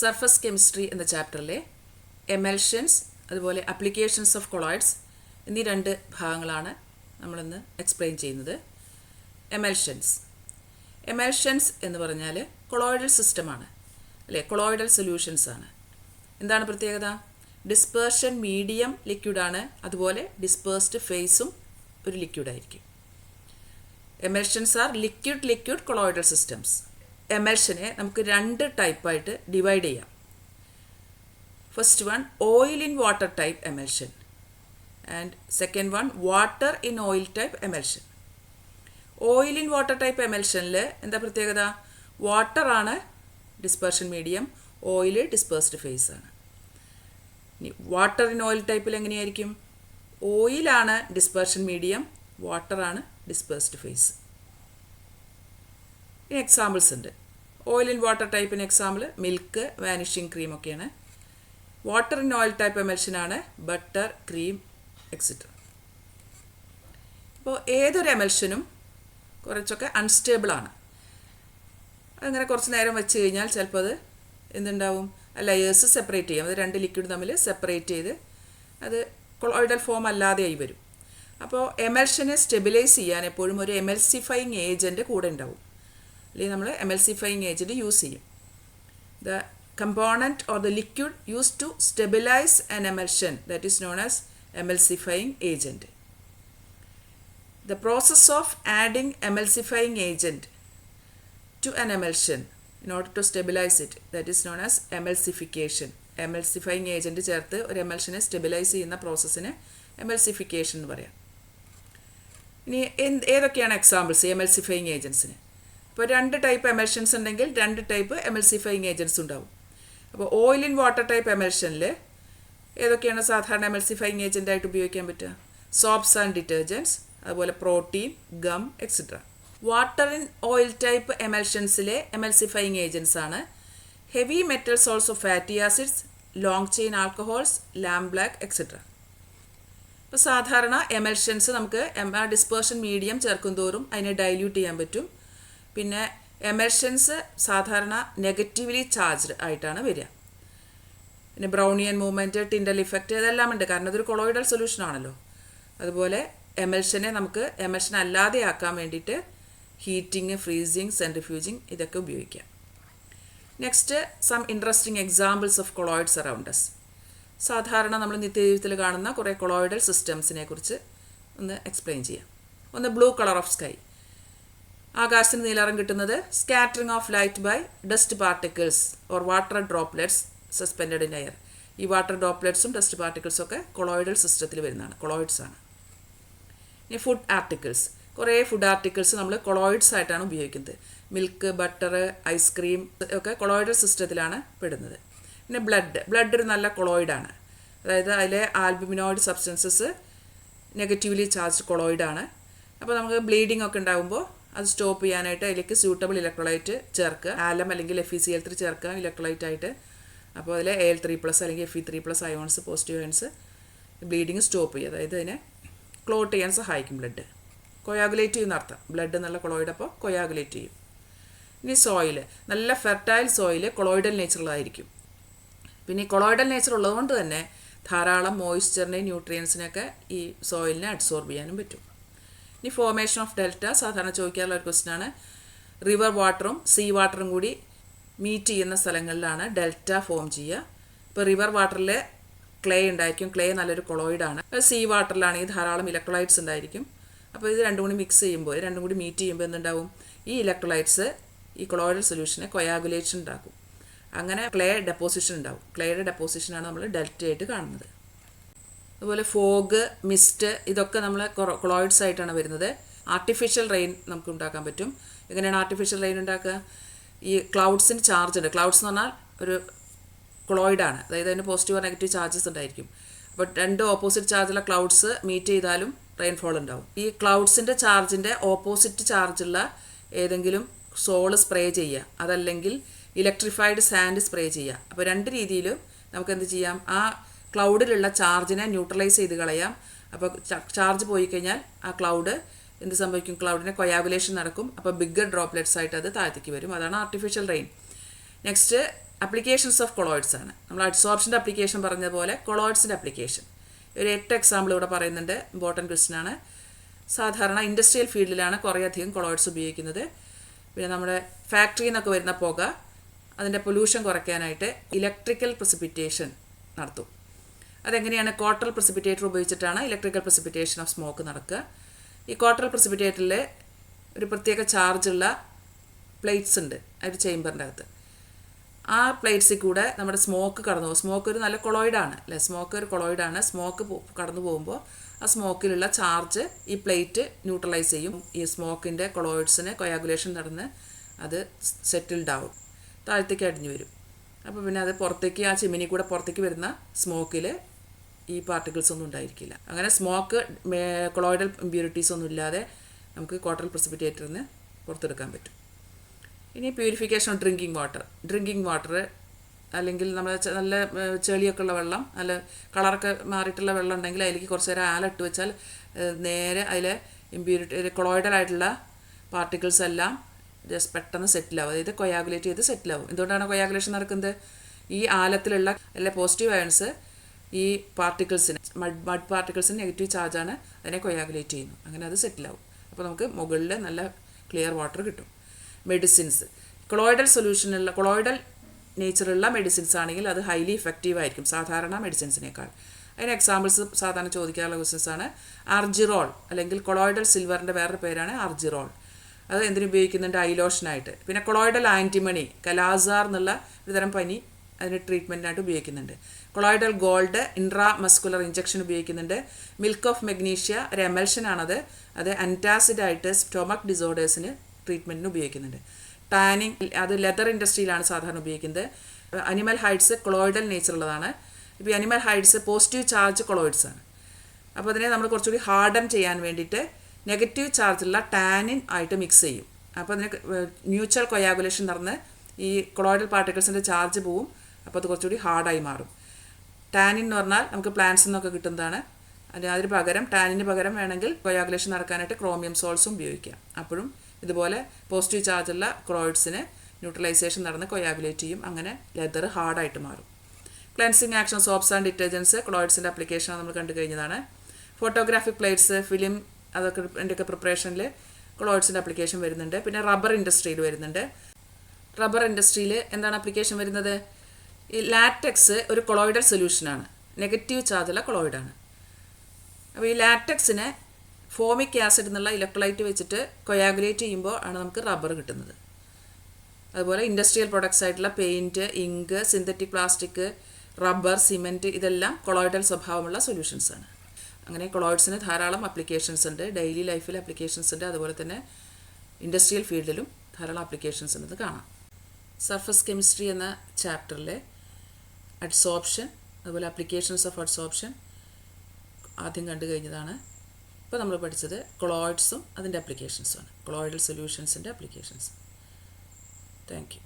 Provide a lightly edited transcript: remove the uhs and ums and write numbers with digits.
Surface chemistry എന്ന ചാപ്റ്ററിലെ emulsions അതുപോലെ applications of colloids എന്നീ രണ്ട് ഭാഗങ്ങളാണ് നമ്മളിന്ന് എക്സ്പ്ലെയിൻ ചെയ്യുന്നത്. എമൽഷൻസ് എന്ന് പറഞ്ഞാൽ കൊളോയിഡൽ സിസ്റ്റമാണ് അല്ലേ, കൊളോയിഡൽ സൊല്യൂഷൻസ് ആണ്. എന്താണ് പ്രത്യേകത? ഡിസ്പേർഷൻ മീഡിയം ലിക്വിഡാണ്, അതുപോലെ ഡിസ്പേഴ്സ്ഡ് ഫേസും ഒരു ലിക്വിഡായിരിക്കും. Emulsions are liquid colloidal systems. എമൽഷനെ നമുക്ക് രണ്ട് ടൈപ്പായിട്ട് ഡിവൈഡ് ചെയ്യാം. First one oil in water type emulsion and second one water in oil type emulsion. Oil in water type എമൽഷനിൽ എന്താ പ്രത്യേകത? വാട്ടറാണ് dispersion medium, oil dispersed phase ആണ്. ഇനി വാട്ടർ ഇൻ ഓയിൽ ടൈപ്പിൽ എങ്ങനെയായിരിക്കും? ഓയിലാണ് ഡിസ്പേർഷൻ മീഡിയം, വാട്ടറാണ് ഡിസ്പേഴ്സ്ഡ് ഫേസ്. ഇനി എക്സാമ്പിൾസ് ഉണ്ട്. ഓയിൽ ഇൻ വാട്ടർ ടൈപ്പിന് എക്സാമ്പിൾ മിൽക്ക്, വാനിഷിംഗ് ക്രീം ഒക്കെയാണ്. വാട്ടർ ഇൻ ഓയിൽ ടൈപ്പ് എമൽഷനാണ് ബട്ടർ, ക്രീം എക്സെട്ര. അപ്പോൾ ഏതൊരു എമൽഷനും കുറച്ചൊക്കെ അൺസ്റ്റേബിളാണ്. അങ്ങനെ കുറച്ച് നേരം വെച്ച് കഴിഞ്ഞാൽ ചിലപ്പോൾ അത് എന്തുണ്ടാവും, ലെയേഴ്സ് സെപ്പറേറ്റ് ചെയ്യും. അത് രണ്ട് ലിക്വിഡ് തമ്മിൽ സെപ്പറേറ്റ് ചെയ്ത് അത് കൊളോയിഡൽ ഫോം അല്ലാതെയായി വരും. അപ്പോൾ എമൽഷനെ സ്റ്റെബിലൈസ് ചെയ്യാൻ എപ്പോഴും ഒരു എമൽസിഫയിങ് ഏജൻറ്റ് കൂടെ ഉണ്ടാവും, അല്ലെങ്കിൽ നമ്മൾ എമൽസിഫയിങ് ഏജൻറ്റ് യൂസ് ചെയ്യും. The component or the liquid used to stabilize an emulsion that is known as emulsifying agent. The process of adding emulsifying agent to an emulsion in order to stabilize it, that is known as emulsification. Emulsifying agent ചേർത്ത് ഒരു എമൽഷനെ stabilise ചെയ്യുന്ന പ്രോസസ്സിന് emulsification എന്ന് പറയാം. ഇനി ഏതൊക്കെയാണ് examples എമൽസിഫയിങ് ഏജൻസിന്? ഇപ്പോൾ രണ്ട് type emulsions ഉണ്ടെങ്കിൽ രണ്ട് ടൈപ്പ് എമൽസിഫയിങ് ഏജൻസ് ഉണ്ടാവും. അപ്പോൾ ഓയിൽ ഇൻ വാട്ടർ ടൈപ്പ് എമൽഷനിൽ ഏതൊക്കെയാണ് സാധാരണ എമൽസിഫയിങ് ഏജൻ്റായിട്ട് ഉപയോഗിക്കാൻ പറ്റുക? സോപ്സ് ആൻഡ് ഡിറ്റർജൻറ്റ്സ്, അതുപോലെ protein, gum etcetera. Water in oil type എമൽഷൻസിലെ എമൽസിഫയിങ് ഏജൻസ് ആണ് heavy metal salts of fatty acids, long chain alcohols, lamp black etcetera. ഇപ്പോൾ സാധാരണ എമൽഷൻസ് നമുക്ക് ഡിസ്പേർഷൻ മീഡിയം ചേർക്കും തോറും അതിനെ ഡൈല്യൂട്ട് ചെയ്യാൻ പറ്റും. പിന്നെ എമൽഷൻസ് സാധാരണ നെഗറ്റീവ്ലി ചാർജ്ഡ് ആയിട്ടാണ് വരിക. പിന്നെ ബ്രൗണിയൻ മൂവ്മെൻറ്റ്, ടിൻഡൽ ഇഫക്റ്റ് ഇതെല്ലാം ഉണ്ട്, കാരണം അതൊരു കൊളോയിഡൽ സൊല്യൂഷൻ ആണല്ലോ. അതുപോലെ എമൽഷനെ നമുക്ക് എമൽഷൻ അല്ലാതെ ആക്കാൻ വേണ്ടിയിട്ട് ഹീറ്റിംഗ്, ഫ്രീസിങ്, സെൻട്രിഫ്യൂജിങ് ഇതൊക്കെ ഉപയോഗിക്കാം. Next some interesting examples of colloids around us. സാധാരണ നമ്മൾ നിത്യജീവിതത്തിൽ കാണുന്ന കുറേ കൊളോയിഡൽ സിസ്റ്റംസിനെ കുറിച്ച് ഒന്ന് എക്സ്പ്ലെയിൻ ചെയ്യാം. ഒന്ന് ബ്ലൂ കളർ ഓഫ് സ്കൈ. ആകാശത്തിന് നീലനിറം കിട്ടുന്നത് scattering of light by dust particles or water droplets suspended in air. ഈ വാട്ടർ ഡ്രോപ്ലെറ്റ്സും ഡസ്റ്റ് പാർട്ടിക്കിൾസും ഒക്കെ കൊളോയിഡൽ സിസ്റ്റത്തിൽ വരുന്നതാണ്, കൊളോയിഡ്സ് ആണ്. ഇനി ഫുഡ് ആർട്ടിക്കിൾസ്. കുറേ ഫുഡ് ആർട്ടിക്കിൾസ് നമ്മൾ കൊളോയിഡ്സ് ആയിട്ടാണ് ഉപയോഗിക്കുന്നത്. മിൽക്ക്, ബട്ടർ, ഐസ്ക്രീം ഒക്കെ കൊളോയിഡൽ സിസ്റ്റത്തിലാണ് പെടുന്നത്. പിന്നെ ബ്ലഡ് ഒരു നല്ല കൊളോയിഡാണ്, അതായത് അതിലെ ആൽബുമിനോയിഡ് സബ്സ്റ്റൻസസ് നെഗറ്റീവ്ലി ചാർജ്ഡ് കൊളോയിഡാണ്. അപ്പോൾ നമുക്ക് ബ്ലീഡിംഗ് ഒക്കെ ഉണ്ടാകുമ്പോൾ അത് സ്റ്റോപ്പ് ചെയ്യാനായിട്ട് അതിലേക്ക് സ്യൂട്ടബിൾ ഇലക്ട്രോലൈറ്റ് ചേർക്കുക, ആലം അല്ലെങ്കിൽ FeCl3 ചേർക്കുക ഇലക്ട്രോലൈറ്റ് ആയിട്ട്. അപ്പോൾ അതിൽ Al3+ അല്ലെങ്കിൽ Fe3+ ions, positive ions bleeding stop ചെയ്യുക, അതായത് അതിനെ ക്ലോട്ട് ചെയ്യാൻ സഹായിക്കും. ബ്ലഡ് കൊയാഗുലേറ്റ് ചെയ്യുന്ന അർത്ഥം. ബ്ലഡ് എന്നുള്ള കൊളോയിഡ് അപ്പോൾ കൊയാഗുലേറ്റ് ചെയ്യും. ഇനി സോയിൽ, നല്ല ഫെർട്ടൈൽ സോയിൽ കൊളോയിഡൽ നേച്ചറുള്ളതായിരിക്കും. പിന്നെ ഈ കൊളോയിഡൽ നേച്ചർ ഉള്ളതുകൊണ്ട് തന്നെ ധാരാളം മോയ്സ്ചറിനെയും ന്യൂട്രിയൻസിനെയൊക്കെ ഈ സോയിലിനെ അബ്സോർബ് ചെയ്യാനും പറ്റും. ഇനി ഫോർമേഷൻ ഓഫ് ഡെൽറ്റ സാധാരണ ചോദിക്കാറുള്ള ഒരു ക്വസ്റ്റ്യനാണ്. റിവർ വാട്ടറും സീ വാട്ടറും കൂടി മീറ്റ് ചെയ്യുന്ന സ്ഥലങ്ങളിലാണ് ഡെൽറ്റ ഫോം ചെയ്യുക. ഇപ്പോൾ റിവർ വാട്ടറിൽ ക്ലേ ഉണ്ടായിരിക്കും, ക്ലേ നല്ലൊരു കൊളോയിഡാണ്. സീ വാട്ടറിലാണെങ്കിൽ ധാരാളം ഇലക്ട്രോലൈറ്റ്സ് ഉണ്ടായിരിക്കും. അപ്പോൾ ഇത് രണ്ടും കൂടി മിക്സ് ചെയ്യുമ്പോൾ, രണ്ടും കൂടി മീറ്റ് ചെയ്യുമ്പോൾ എന്തുണ്ടാവും? ഈ ഇലക്ട്രോലൈറ്റ്സ് ഈ കൊളോയിഡൽ സൊല്യൂഷനെ കൊയാഗുലേഷൻ ഉണ്ടാക്കും. അങ്ങനെ ക്ലേ ഡെപ്പോസിഷൻ ഉണ്ടാവും. ക്ലേയുടെ ഡെപ്പോസിഷനാണ് നമ്മൾ ഡെൽറ്റയായിട്ട് കാണുന്നത്. അതുപോലെ ഫോഗ്, മിസ്റ്റ് ഇതൊക്കെ നമ്മൾ കൊളോയിഡ്സ് ആയിട്ടാണ് വരുന്നത്. ആർട്ടിഫിഷ്യൽ റെയിൻ നമുക്ക് ഉണ്ടാക്കാൻ പറ്റും. എങ്ങനെയാണ് ആർട്ടിഫിഷ്യൽ റെയിൻ ഉണ്ടാക്കുക? ഈ ക്ലൗഡ്സിന് ചാർജ് ഉണ്ട്. ക്ലൗഡ്സ് എന്ന് പറഞ്ഞാൽ ഒരു കൊളോയിഡാണ്, അതായത് അതിന് പോസിറ്റീവ് നെഗറ്റീവ് ചാർജസ് ഉണ്ടായിരിക്കും. അപ്പോൾ രണ്ട് ഓപ്പോസിറ്റ് ചാർജുള്ള ക്ലൗഡ്സ് മീറ്റ് ചെയ്താലും റെയിൻഫോൾ ഉണ്ടാവും. ഈ ക്ലൗഡ്സിൻ്റെ ചാർജിൻ്റെ ഓപ്പോസിറ്റ് ചാർജുള്ള ഏതെങ്കിലും സോള് സ്പ്രേ ചെയ്യുക, അതല്ലെങ്കിൽ ഇലക്ട്രിഫൈഡ് സാൻഡ് സ്പ്രേ ചെയ്യുക. അപ്പോൾ രണ്ട് രീതിയിലും നമുക്ക് എന്ത് ചെയ്യാം? ആ ക്ലൗഡിലുള്ള ചാർജിനെ ന്യൂട്രലൈസ് ചെയ്ത് കളയാം. അപ്പോൾ ചാർജ് പോയി കഴിഞ്ഞാൽ ആ ക്ലൗഡ് എന്ത് സംഭവിക്കും? ക്ലൗഡിനെ കൊയാഗുലേഷൻ നടക്കും. അപ്പോൾ ബിഗ്ഗർ ഡ്രോപ്ലെറ്റ്സ് ആയിട്ട് അത് താഴത്തേക്ക് വരും. അതാണ് artificial rain. Next applications of colloids ആണ്. നമ്മൾ അഡ്സോർപ്ഷൻ്റെ അപ്ലിക്കേഷൻ പറഞ്ഞ പോലെ കൊളോയിഡ്സിൻ്റെ അപ്ലിക്കേഷൻ ഒരു 8 എക്സാമ്പിൾ ഇവിടെ പറയുന്നുണ്ട്. ഇമ്പോർട്ടൻറ്റ് ക്വസ്റ്റ്യൻ ആണ്. സാധാരണ ഇൻഡസ്ട്രിയൽ ഫീൽഡിലാണ് കുറേയധികം കൊളോയിഡ്സ് ഉപയോഗിക്കുന്നത്. പിന്നെ നമ്മുടെ ഫാക്ടറിയിൽ നിന്നൊക്കെ വരുന്ന പുക അതിൻ്റെ പൊല്യൂഷൻ കുറയ്ക്കാനായിട്ട് ഇലക്ട്രിക്കൽ പ്രസിപ്പിറ്റേഷൻ നടത്തും. അതെങ്ങനെയാണ്? കോട്ടറൽ പ്രസിപ്പിറ്റേറ്റർ ഉപയോഗിച്ചിട്ടാണ് ഇലക്ട്രിക്കൽ പ്രസിപ്പിറ്റേഷൻ ഓഫ് സ്മോക്ക് നടക്കുക. ഈ കോട്ടറൽ പ്രസിപ്പിറ്റേറ്ററിൽ ഒരു പ്രത്യേക ചാർജുള്ള പ്ലേറ്റ്സ് ഉണ്ട് ഒരു ചേമ്പറിൻ്റെ അകത്ത്. ആ പ്ലേറ്റ്സിൽ കൂടെ നമ്മുടെ സ്മോക്ക് കടന്നു പോകും. സ്മോക്ക് ഒരു നല്ല കൊളോയിഡാണ് അല്ലേ? സ്മോക്ക് ഒരു കൊളോയിഡാണ്. സ്മോക്ക് കടന്നു പോകുമ്പോൾ ആ സ്മോക്കിലുള്ള ചാർജ് ഈ പ്ലേറ്റ് ന്യൂട്രലൈസ് ചെയ്യും. ഈ സ്മോക്കിൻ്റെ കൊളോയിഡ്സിന് കൊയാഗുലേഷൻ നടന്ന് അത് സെറ്റിൽഡ് ആവും, താഴത്തേക്ക് അടിഞ്ഞു വരും. അപ്പോൾ പിന്നെ അത് പുറത്തേക്ക് ആ ചിമ്മിനി കൂടെ പുറത്തേക്ക് വരുന്ന സ്മോക്കിൽ ഈ പാർട്ടിക്കിൾസ് ഒന്നും ഉണ്ടായിരിക്കില്ല. അങ്ങനെ സ്മോക്ക് കൊളോയിഡൽ ഇമ്പ്യൂരിറ്റീസ് ഒന്നും ഇല്ലാതെ നമുക്ക് കോട്ടറൽ പ്രസിപ്പിറ്റേറ്ററിൽ നിന്ന് പുറത്തെടുക്കാൻ പറ്റും. ഇനി പ്യൂരിഫിക്കേഷൻ ഓഫ് ഡ്രിങ്കിങ് വാട്ടർ അല്ലെങ്കിൽ നമ്മൾ നല്ല ചെളിയൊക്കെ ഉള്ള വെള്ളം, നല്ല കളറൊക്കെ മാറിയിട്ടുള്ള വെള്ളം ഉണ്ടെങ്കിൽ അതിലേക്ക് കുറച്ച് നേരം ആലിട്ട് വെച്ചാൽ നേരെ അതിലെ ഇമ്പ്യൂരിറ്റി കൊളോയിഡലായിട്ടുള്ള പാർട്ടിക്കിൾസ് എല്ലാം ജസ്റ്റ് പെട്ടെന്ന് സെറ്റിലാവും, അതായത് കൊയാഗുലേറ്റ് ചെയ്ത് സെറ്റിലാവും. എന്തുകൊണ്ടാണ് കൊയാഗുലേഷൻ നടക്കുന്നത്? ഈ ആലത്തിലുള്ള എല്ലാ പോസിറ്റീവ് അയൺസ് ഈ പാർട്ടിക്കിൾസിന് മഡ് പാർട്ടിക്കിൾസിന് നെഗറ്റീവ് ചാർജാണ് അതിനെ കൊയാഗുലേറ്റ് ചെയ്യുന്നു. അങ്ങനെ അത് സെറ്റിലാവും. അപ്പോൾ നമുക്ക് മുകളിൽ നല്ല ക്ലിയർ വാട്ടർ കിട്ടും. മെഡിസിൻസ് കൊളോയിഡൽ നേച്ചറുള്ള മെഡിസിൻസ് ആണെങ്കിൽ അത് ഹൈലി ഇഫക്റ്റീവ് ആയിരിക്കും സാധാരണ മെഡിസിൻസിനേക്കാൾ. അതിന് എക്സാമ്പിൾസ് സാധാരണ ചോദിക്കാറുള്ള ക്വസ്റ്റ്യൻസ് ആണ് അർജിറോൾ, അല്ലെങ്കിൽ കൊളോയിഡൽ സിൽവറിൻ്റെ വേറൊരു പേരാണ് അർജിറോൾ. അത് എന്തിനു ഉപയോഗിക്കുന്നുണ്ട്? ഐലോഷനായിട്ട്. പിന്നെ കൊളോയിഡൽ ആൻറ്റിമണി, കലാസാർ എന്നുള്ള ഒരു തരം പനി അതിന് ട്രീറ്റ്മെൻറ്റിനായിട്ട് ഉപയോഗിക്കുന്നുണ്ട്. Colloidal gold intra muscular injection ഉപയോഗിക്കുന്നുണ്ട്. മിൽക്ക് ഓഫ് മെഗ്നീഷ്യ ഒരു എമൽഷനാണത്, അത് അൻറ്റാസിഡായിട്ട് സ്റ്റൊമക് ഡിസോർഡേഴ്സിന് ട്രീറ്റ്മെൻറ്റിന് ഉപയോഗിക്കുന്നുണ്ട്. ടാനിങ് അത് ലെതർ ഇൻഡസ്ട്രിയിലാണ് സാധാരണ ഉപയോഗിക്കുന്നത്. അനിമൽ ഹൈഡ്സ് കൊളോയിഡൽ നേച്ചറുള്ളതാണ്. ഇപ്പോൾ ഈ animal hides positive charge colloids ആണ്. അപ്പോൾ അതിനെ നമ്മൾ കുറച്ചുകൂടി ഹാർഡൻ ചെയ്യാൻ വേണ്ടിയിട്ട് നെഗറ്റീവ് ചാർജുള്ള ടാനിൻ ആയിട്ട് മിക്സ് ചെയ്യും. അപ്പോൾ അതിന് മ്യൂച്വൽ കൊയാഗുലേഷൻ നടന്ന് ഈ കൊളോയിഡൽ പാർട്ടിക്കിൾസിൻ്റെ ചാർജ് പോവും. അപ്പോൾ അത് കുറച്ചുകൂടി ഹാർഡായി മാറും. ടാനിൻ എന്ന് പറഞ്ഞാൽ നമുക്ക് പ്ലാന്റ്സിൽ നിന്നൊക്കെ കിട്ടുന്നതാണ്. അതിന് പകരം ടാനിന് പകരം വേണമെങ്കിൽ കൊയാഗുലേഷൻ നടക്കാനായിട്ട് ക്രോമിയം സോൾസും ഉപയോഗിക്കാം. അപ്പോഴും ഇതുപോലെ പോസിറ്റീവ് ചാർജുള്ള കൊളോയിഡ്സിന് ന്യൂട്രലൈസേഷൻ നടന്ന് കൊയാഗുലേറ്റ് ചെയ്യും. അങ്ങനെ ലെതർ ഹാർഡായിട്ട് മാറും. Cleansing action soaps and detergents കൊളോയിഡ്സിൻ്റെ അപ്ലിക്കേഷൻ നമ്മൾ കണ്ടു കഴിഞ്ഞതാണ്. ഫോട്ടോഗ്രാഫിക് പ്ലേറ്റ്സ്, ഫിലിം അതൊക്കെ അതിൻ്റെയൊക്കെ പ്രിപ്പറേഷനിൽ കൊളോയിഡ്സിൻ്റെ അപ്ലിക്കേഷൻ വരുന്നുണ്ട്. പിന്നെ റബ്ബർ ഇൻഡസ്ട്രിയിൽ വരുന്നുണ്ട്. റബ്ബർ ഇൻഡസ്ട്രിയിൽ എന്താണ് അപ്ലിക്കേഷൻ വരുന്നത്? ഈ ലാറ്റക്സ് ഒരു കൊളോയിഡൽ സൊല്യൂഷനാണ്, നെഗറ്റീവ് ചാർജുള്ള കൊളോയിഡാണ്. അപ്പോൾ ഈ ലാറ്റക്സിനെ ഫോമിക് ആസിഡ് എന്നുള്ള ഇലക്ട്രോലൈറ്റ് വെച്ചിട്ട് കൊയാഗുലേറ്റ് ചെയ്യുമ്പോൾ ആണ് നമുക്ക് റബ്ബർ കിട്ടുന്നത്. അതുപോലെ ഇൻഡസ്ട്രിയൽ പ്രൊഡക്ട്സ് ആയിട്ടുള്ള paint, ink, synthetic plastic, rubber, cement ഇതെല്ലാം കൊളോയിഡൽ സ്വഭാവമുള്ള സൊല്യൂഷൻസാണ്. അങ്ങനെ കൊളോയിഡ്സിന് ധാരാളം അപ്ലിക്കേഷൻസ് ഉണ്ട്. ഡെയിലി ലൈഫിൽ അപ്ലിക്കേഷൻസ് ഉണ്ട്. അതുപോലെ തന്നെ ഇൻഡസ്ട്രിയൽ ഫീൽഡിലും ധാരാളം അപ്ലിക്കേഷൻസ് ഉണ്ടെന്ന് കാണാം. സർഫസ് കെമിസ്ട്രി എന്ന ചാപ്റ്ററിലെ അഡ്സോർപ്ഷൻ, അതുപോലെ അപ്ലിക്കേഷൻസ് ഓഫ് അഡ്സോർപ്ഷൻ ആദ്യം കണ്ടു കഴിഞ്ഞതാണ്. ഇപ്പോൾ നമ്മൾ പഠിച്ചത് കൊളോയിഡ്സും അതിൻ്റെ അപ്ലിക്കേഷൻസുമാണ്, കൊളോയിഡൽ സൊല്യൂഷൻസിൻ്റെ അപ്ലിക്കേഷൻസ്. Thank you.